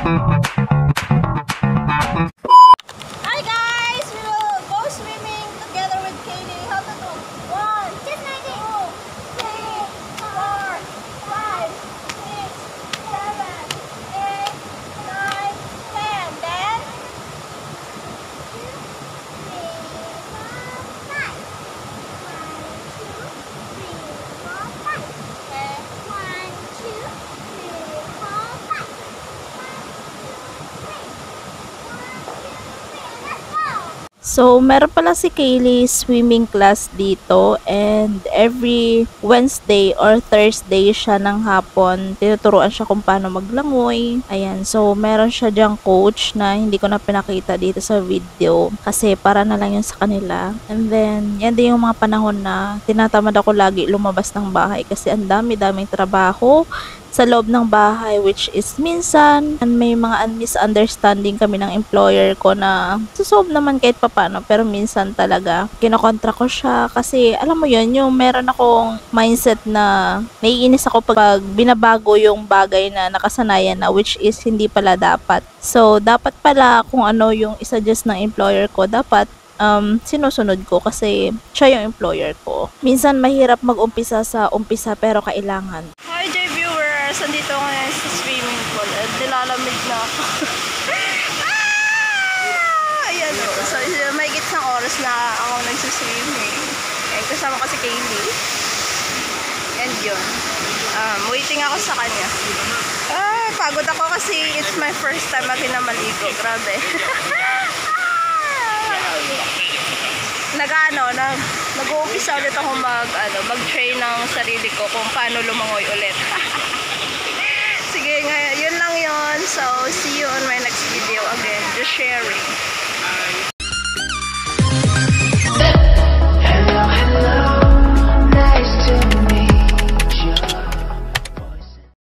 Hi guys! We will go swimming together with Katie. How to do? 1, 2, 3, 4, 5, 6, 7, 8, 9, 10. Then? 1, 2, 3, 4, 5. So, meron pala si Kaylee swimming class dito and every Wednesday or Thursday siya ng hapon, tinuturuan siya kung paano maglangoy. Ayan, so meron siya diyang coach na hindi ko na pinakita dito sa video kasi para na lang yun sa kanila. And then, yan din yung mga panahon na tinatamad ako lagi lumabas ng bahay kasi ang dami-daming trabaho sa loob ng bahay, which is minsan may mga misunderstanding kami ng employer ko na susolve naman kahit papano, pero minsan talaga kinokontra ko siya kasi alam mo yun, yung meron akong mindset na naiinis ako pag binabago yung bagay na nakasanayan na, which is hindi pala dapat. So dapat pala kung ano yung isuggest ng employer ko, dapat sinusunod ko kasi siya yung employer ko. Minsan mahirap mag-umpisa sa umpisa pero kailangan. Hi dear viewers, andito ako ngayon sa swimming pool at nilalamig na ako. Ayan o, so may gitnang oras na ako nagsiswimming. And kasama ko si Kaylee. And yun, waiting ako sa kanya. Pagod ako kasi it's my first time natin na maligo. Grabe. Nag-uumpisa ulit ako mag-train ng sarili ko kung paano lumangoy ulit.